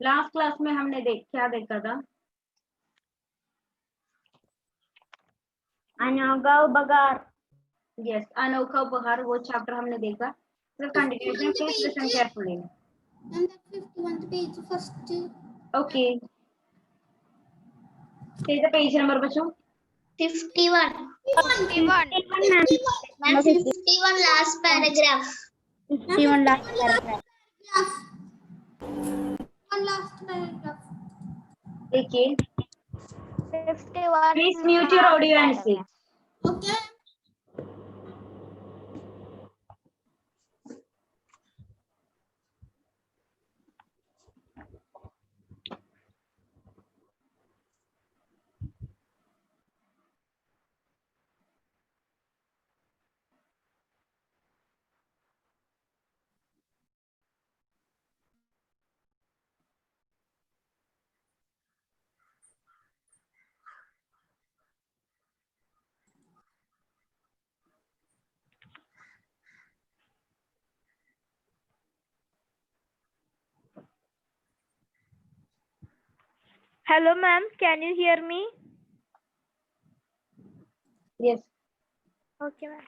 Last class में हमने क्या देखा था? अनोखा उपहार। यस, अनोखा उपहार, वो चैप्टर हमने देखा। फिर continuation, please listen carefully. And that 51th page first. Okay, say the page number बच्चों। 51. 51. 51 last paragraph. 51 last paragraph. One last paragraph. देखिए, 51. Please mute your audio and speech. Okay. Hello, ma'am. Can you hear me? Yes. Okay, ma'am.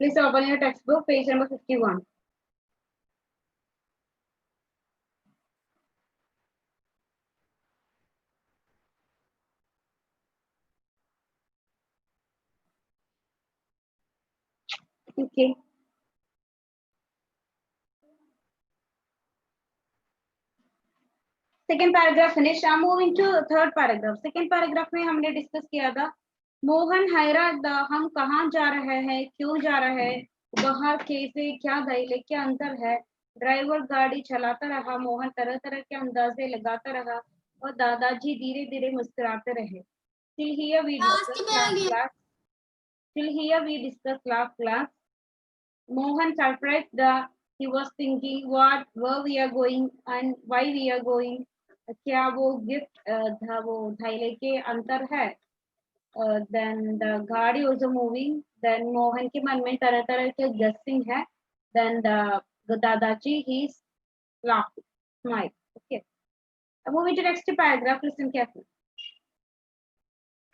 Please open your textbook, page number 51. Okay. Second paragraph finish. I moving to third paragraph. Second paragraph में हमने discuss किया था, मोहन हैरान, हम कहाँ जा रहे हैं, क्यों जा रहे हैं, बाहर कैसे, क्या धैर्य, क्या अंतर है। ड्राइवर गाड़ी चलाता रहा, मोहन तरह तरह के अंदाजे लगाता रहा और दादाजी धीरे धीरे मुस्कुराते रहे। Till here we discuss last class. Mohan surprised, he was thinking what, where we are going and why we are going. क्या वो गिफ्ट था, वो थैले के अंतर है। देन द गाड़ी वाज मूविंग। देन मोहन के मन में तरह तरह के गेसिंग है। Then the dadaji he laughed, smile. Okay, अब moving to next paragraph, listen carefully.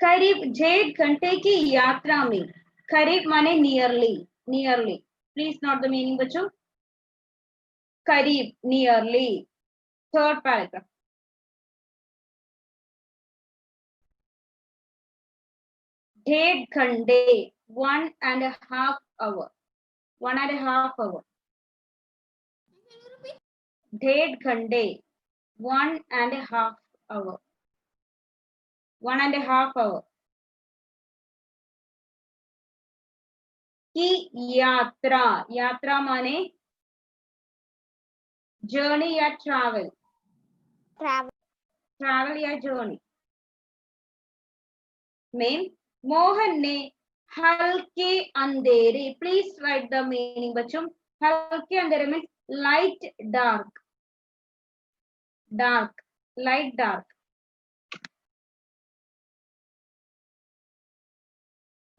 करीब 1.5 घंटे की यात्रा में, करीब माने nearly, nearly, please note the meaning बच्चों। करीब, नियरली। थर्ड पैराग्राफ, 1.5 घंटे, 1.5 hour, 1.5 hour। 1.5 घंटे, 1.5 hour, 1.5 hour की यात्रा, यात्रा माने जर्नी या ट्रैवल, ट्रैवल या जर्नी में मोहन ने हल्के अंधेरे, प्लीज राइट द मीनिंग बच्चों। हल्के अंधेरे में light dark, dark, light dark,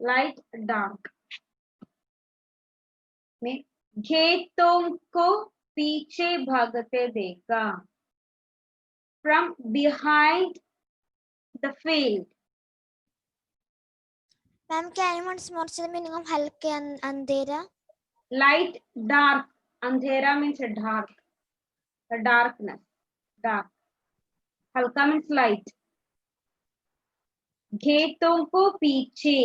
light dark में खेतों को पीछे भागते देखा। From behind the field. Ma'am, can you once more say the meaning of halke andhera? Light, dark. Andhera means dark, the darkness, dark. हल्का means light. खेतों को पीछे,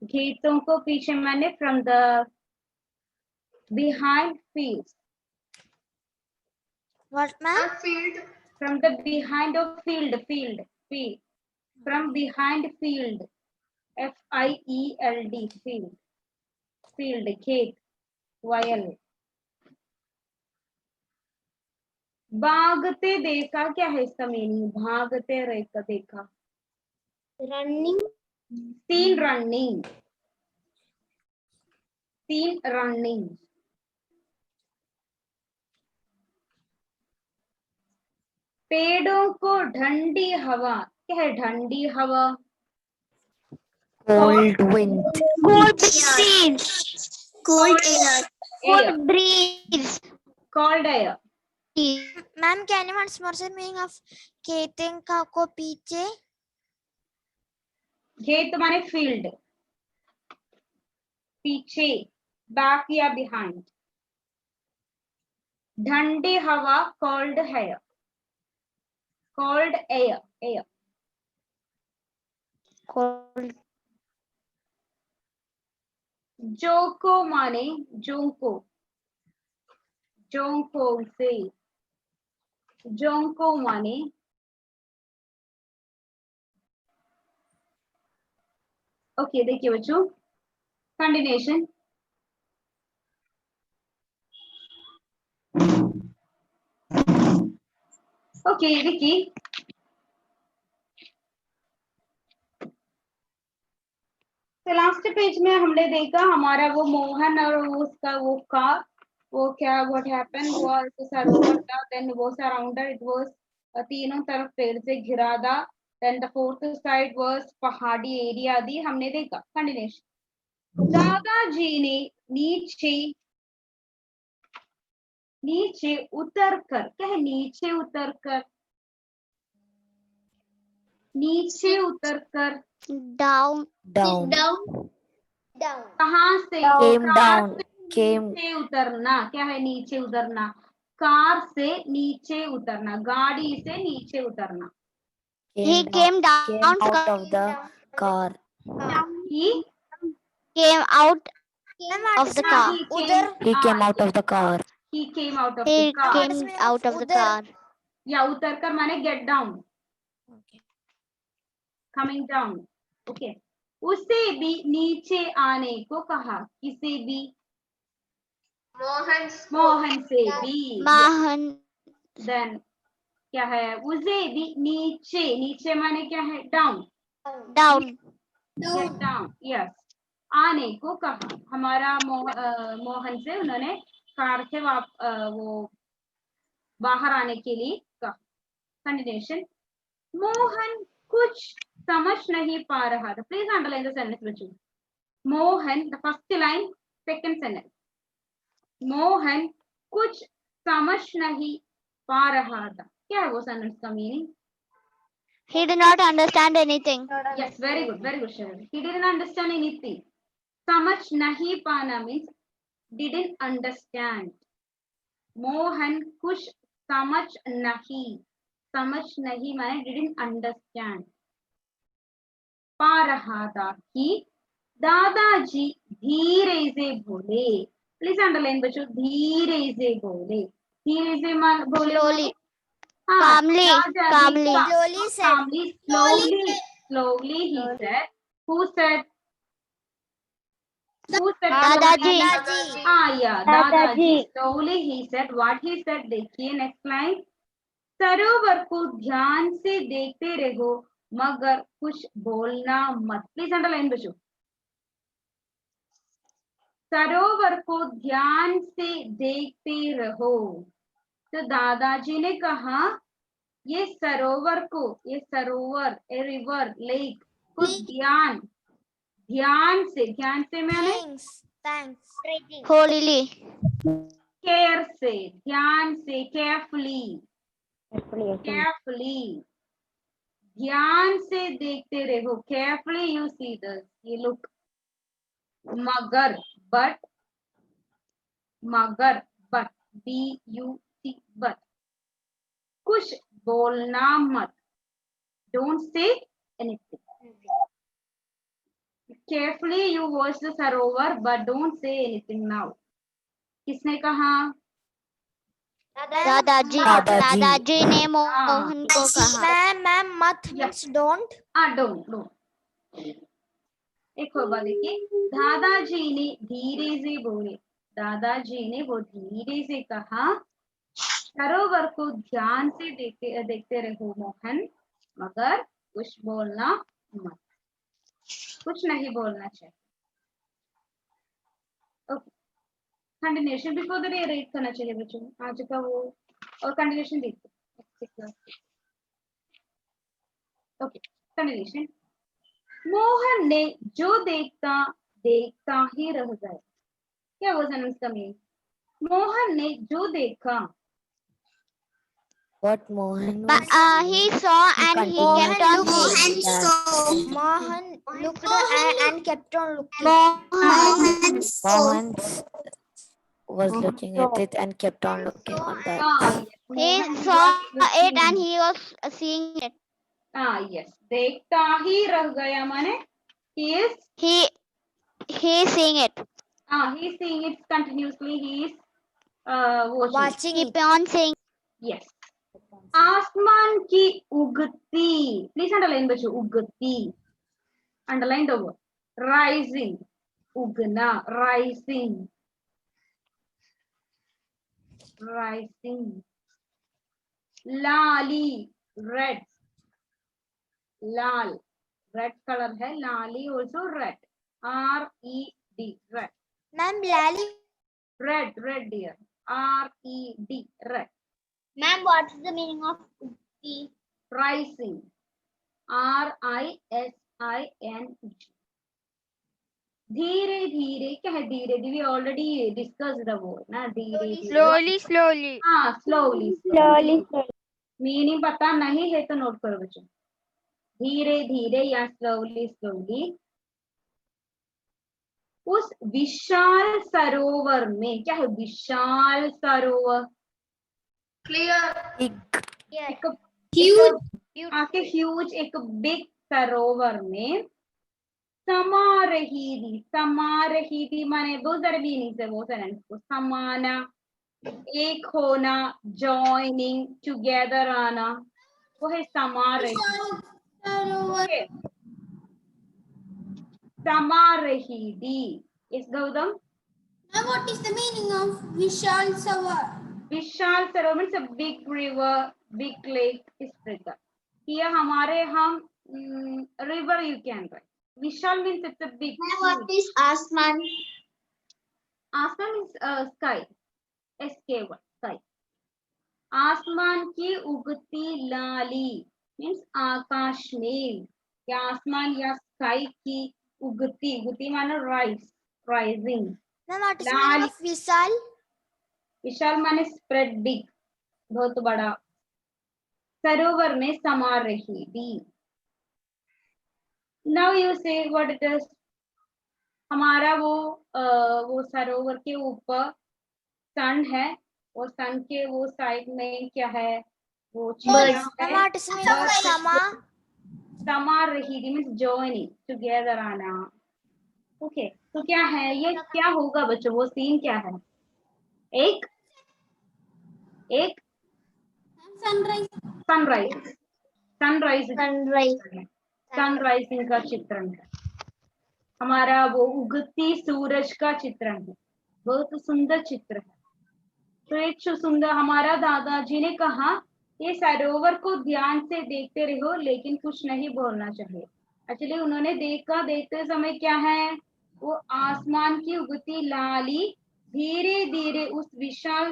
खेतों को पीछे माने from the behind fields. What, ma'am? Field. From the behind of field, field, field. From behind field, FIELD, field, field, खेत, वयल। भागते देखा, क्या है इसका मीनिंग? भागते रहता देखा, Running. seen running, seen running। पेड़ों को ठंडी हवा, क्या है ठंडी हवा? Cold wind. Cool breeze. Cold air. Air. Breeze. Cold air. Ma'am, can you once more say the meaning of Khetan का को पीछे? खेत माने फील्ड, पीछे, बैक या बिहाइंड. ठंडी हवा, cold air. Cold air, air. Cold. जोको माने जोंको, जोंको से, जोंको माने ओके. देखिए बच्चों, कंटिन्यूएशन. ओके विकी, तो लास्ट पेज में हमने देखा हमारा वो मोहन और वो उसका वो कार, वो क्या व्हाट हैपेंड वाज सरोवर था, देन वो सराउंडेड, इट वाज तीनों तरफ पेड़ से घिरा था, then the fourth side was pahadi area दी, हमने देखा. कंटिन्यूएशन. दादाजी ने नीचे नीचे उतरकर, क्या है नीचे उतरकर, नीचे उतरकर Down. Down. कहाँ से, Came कार down. से Came. नीचे उतरना. क्या है नीचे उतरना? कार से नीचे उतरना, गाड़ी से नीचे उतरना. He came down. out of the car. He Came out Ma'am, what of is the mean car. of udar? He came out of the car. He came out of He the car. What is came meaning out of of the udar? car. या उतरकर माने get down, Okay. Coming down. Okay. उसे भी नीचे आने को कहा, किसे भी, मोहन से भी. Mahan. देन क्या है, उसे भी नीचे, नीचे माने क्या है, down, Down. Get down. Yes, आने को कहा. हमारा मोहन से उन्होंने कार से वो बाहर आने के लिए कहा. कंटिन्यूएशन. मोहन कुछ समझ नहीं पा रहा था. प्लीज अंडरलाइन द सेंटेंस बच्चों. Mohan, the first line, second sentence. Mohan कुछ समझ नहीं पा रहा था. क्या है वो सेंटेंस का meaning? He did not understand anything. Yes, very good, Sharon. He didn't understand anything. समझ नहीं पाना means didn't understand. मोहन कुछ समझ नहीं माने didn't understand. पा रहा था कि दादाजी धीरे से बोले. प्लीज अंडरलाइन बच्चों, धीरे से बोले. धीरे से बोले Slowly. हाँ, Calmly. दादाजी Calmly. Slowly said. slowly he said. Who said दादाजी. Dadaji. yeah, दादाजी. दादाजी. Slowly he said. What he said, देखिए नेक्स्ट लाइन. सरोवर को ध्यान से देखते रहो मगर कुछ बोलना मत. प्लीज अंडरलाइन बच्चों. सरोवर को ध्यान से देखते रहो. तो दादाजी ने कहा ये सरोवर को, ये सरोवर, ए रिवर, लेक को ध्यान से मैंने Thanks. Holily. केयर से, ध्यान से, केयरफुली ध्यान से देखते रहो. केयरफुली यू सी दिस, ये लुक. मगर बट BUT बट कुछ बोलना मत. Don't say anything. Carefully you watch the Sarovar but don't say anything now. किसने कहा? दादाजी. दादाजी. दादाजी ने मोहन को कहा. Ma'am, mat means don't. don't. एक और बात देखिए. दादाजी ने धीरे से बोले. दादाजी ने वो धीरे से कहा सरोवर को ध्यान से देखते रहो मोहन मगर कुछ बोलना मत. कुछ नहीं बोलना चाहिए. Okay. Continuation before the read करना चाहिए बच्चों आज का वो, और कंटिन्यूएशन देखते. ओके. कंटिन्यूएशन. मोहन ने जो देखा देखता ही रह गया. क्या was an coming? मोहन ने जो देखा. What Mohan But was he saw and he kept on continued seeing. that Mohan looked and kept on looking. Mohan saw. Mohan was looking at it and kept on looking on that. Yes. He Mohan saw was it looking. and he was seeing it. Yes. देखता ही रह गया माने he is He is seeing it. he is seeing it continuously. He is watching. Watching Keep it. on seeing. Yes. आसमान की उगती. Please underline बच्चों उगती. Underline the word. Rising. Ugna. Rising. Rising. Lali. Red. Lal. Red color है. लाली also red. R-E-D. Red. Ma'am, Lali. Red. Red dear. R-E-D. Red. Ma'am, what is the meaning of ukti? Rising. R-I-S-I-N-G. धीरे धीरे क्या है धीरे धीरे we already discussed the word ना धीरे धीरे slowly. हाँ slowly मीनिंग पता नहीं है तो नोट करो बच्चों धीरे धीरे या slowly उस विशाल सरोवर में क्या है विशाल सरोवर Big. एक Huge. एक बिग सरोवर में समा रही थी माने दो सारे मीनिंग्स है वो सेंटेंस को समाना एक होना जॉइनिंग टुगेदर आना वो है समा रही okay. समा रही थी इस Gautam Ma'am, what is the meaning of Vishal Savar? Vishal Sarovar means a big river big lake इस प्रकार ये हमारे हम river you can write Vishal means it's a big Ma'am, what is Asman? आसमान मीन्स स्काई SK1 स्काई आसमान की उगती लाली means आकाश में या आसमान या स्काई की उगती मानो rising Ma'am, what is the meaning of Vishal? विशाल माने स्प्रेड बिग बहुत बड़ा सरोवर में समा रही थी नाउ यू से व्हाट इट इज हमारा वो सरोवर के ऊपर सन है और सन के वो साइड में क्या है वो चिड़िया Ma'am, है what is the meaning of Sama? समा रही थी मीन्स जॉइनिंग टुगेदर आना ओके तो क्या है ये क्या होगा बच्चों वो सीन क्या है एक सनराइज सनराइजिंग का चित्रण है हमारा वो उगती सूरज का चित्रण है बहुत सुंदर चित्र है तो एक सुंदर हमारा दादाजी ने कहा ये सरोवर को ध्यान से देखते रहो लेकिन कुछ नहीं बोलना चाहिए एक्चुअली उन्होंने देखते समय क्या है वो आसमान की उगती लाली धीरे धीरे उस विशाल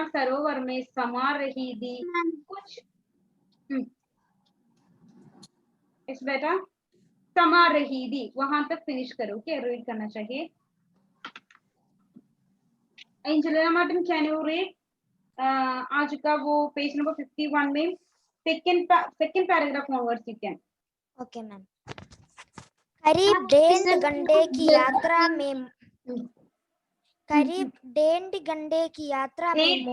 सरोवर में समा रही थी कुछ इस बेटा समा रही थी वहां तक फिनिश करो क्या रीड करना चाहिए Angelina Martin can you read आज का वो पेज नंबर 51 में second paragraph onwards you can Okay, ma'am. करीब 1.5 घंटे की यात्रा में करीब 1.5 घंटे की यात्रा में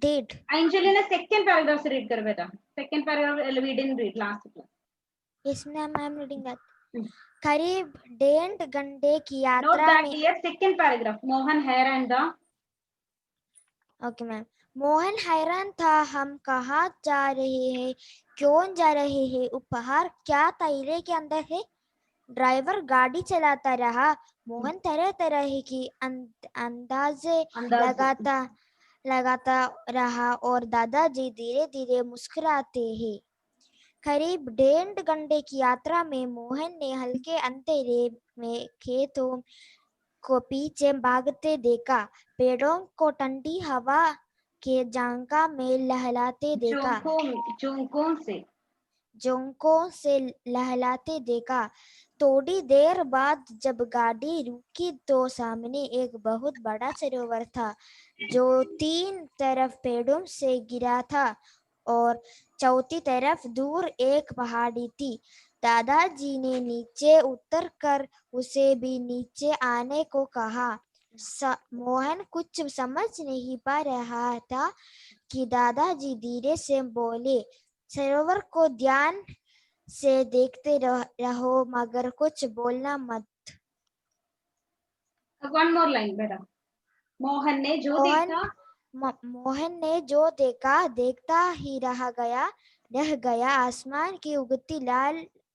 डेट एंजेलिना सेकंड पैराग्राफ से रीड कर बेटा second paragraph we didn't read last class Yes, ma'am, I am reading that. करीब 1.5 घंटे की यात्रा में सेकंड पैराग्राफ मोहन हैरान था ओके मैम मोहन हैरान था हम कहाँ जा रहे हैं क्यों जा रहे हैं उपहार क्या थैले के अंदर है ड्राइवर गाड़ी चलाता रहा मोहन तरह तरह की अंदाजे लगाता रहा और दादाजी धीरे धीरे मुस्कुराते हैं करीब 1.5 घंटे की यात्रा में मोहन ने हल्के अंधेरे में खेतों को पीछे भागते देखा पेड़ों को ठंडी हवा के झोंका में लहलाते देखा झोंकों से लहलाते देखा थोड़ी देर बाद जब गाड़ी रुकी तो सामने एक बहुत बड़ा सरोवर था जो 3 तरफ पेड़ों से घिरा था और चौथी तरफ दूर एक पहाड़ी थी। दादाजी ने नीचे उतरकर उसे भी नीचे आने को कहा। मोहन कुछ समझ नहीं पा रहा था कि दादाजी धीरे से बोले, सरोवर को ध्यान से देखते रहो मगर कुछ बोलना मत। One more line बेटा। मोहन ने जो देखा, मोहन ने जो देखा देखता ही रह गया। आसमान की उगती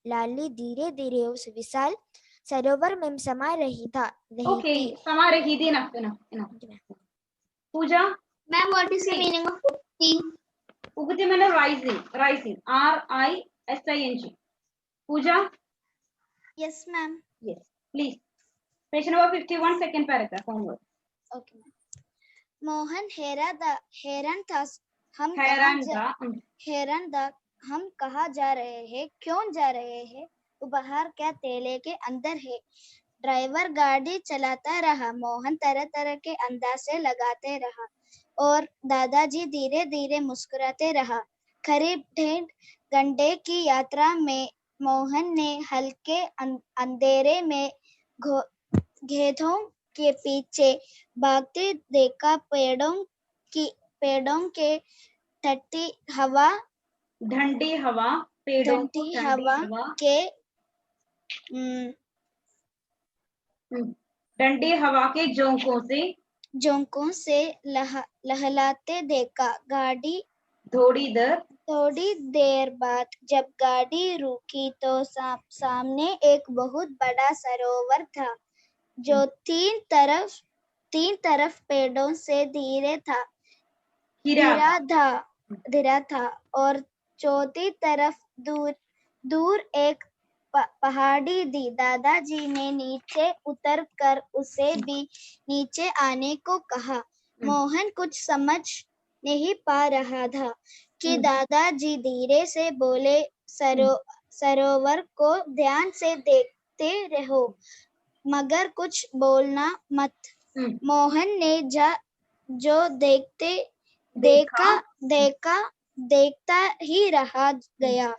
लाली धीरे धीरे उस विशाल सरोवर में समा रही ओके, थी। समा रही थी। enough। Puja, Ma'am, what is the meaning of uggti? उगती मैंने rising, rising। Puja, Yes, ma'am. yes, please। Page number 51, second paragraph onward। Okay, ma'am. Mohan हैरान था। हम कहाँ जा रहे हैं, क्यों जा रहे हैं, बाहर क्या तेले के अंदर है। ड्राइवर गाड़ी चलाता रहा। मोहन तरह तरह के अंदाजे लगाते रहा और दादाजी धीरे धीरे मुस्कुराते रहा। करीब 1.5 घंटे की यात्रा में मोहन ने हल्के अंधेरे में खेतों के पीछे भागते देखा। पेड़ों के ठंडी हवा के ठंडी हवा के झोंकों से लहलाते देखा। गाड़ी थोड़ी देर बाद जब गाड़ी रुकी तो सामने एक बहुत बड़ा सरोवर था जो 3 तरफ पेड़ों से घिरा था और चौथी तरफ दूर एक पहाड़ी थी। दादाजी ने नीचे उतरकर उसे भी नीचे आने को कहा। मोहन कुछ समझ नहीं पा रहा था कि दादाजी धीरे से बोले, सरोवर को ध्यान से देखते रहो मगर कुछ बोलना मत। मोहन ने जो देखता ही रह गया।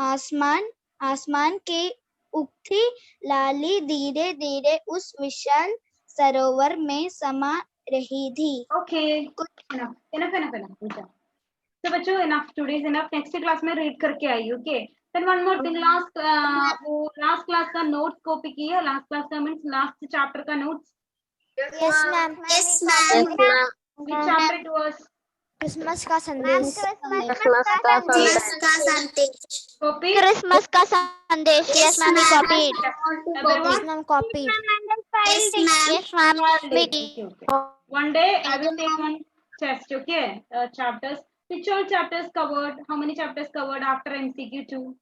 आसमान की उगती लाली धीरे धीरे उस विशाल सरोवर में समा रही थी। Okay, enough Puja. तो बच्चों enough, today is enough। Next class में रीड करके आई। Okay, then one more thing, last class का नोट्स कॉपी की है। लास्ट क्लास का मींस लास्ट चैप्टर का notes. Yes ma'am. Which chapter it was? Christmas का संदेश। Copy? Christmas का संदेश। Yes, ma'am, we copied. Everyone? Ma'am copy. Yes, ma'am, we did. Okay. One day I will take one test. Okay, chapters. Which all chapters covered? How many chapters covered after MCQ 2?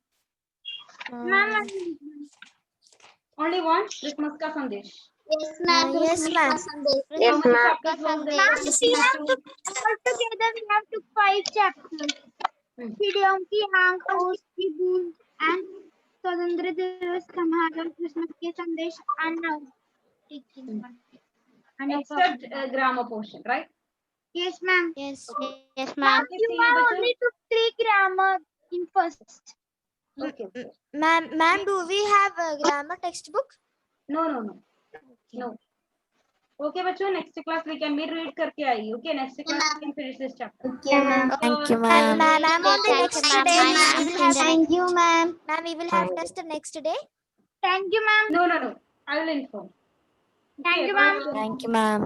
Only one. Christmas का संदेश। Yes, ma'am. Yes, ma'am. How many chapters was there? Altogether we have to 5 chapters. चिड़ियों की आंख, ओस की बूंद and स्वतंत्र दिवस समारोह, क्रिसमस के संदेश Except grammar portion, right? Yes, ma'am. Yes. Yes, ma'am. You have only took 3 grammar in first. Okay. Ma'am, do we have a grammar textbook? No. Okay, बच्चों, next class we can read करके आई। Okay, next class we can finish this chapter। Okay, ma'am. Thank you, ma'am. Ma'am, on the next day, we will have. Thank you, ma'am. Ma'am, we will have test the next day. Thank you, ma'am. No. I will inform. Thank you, bye. ma'am. Thank you, ma'am.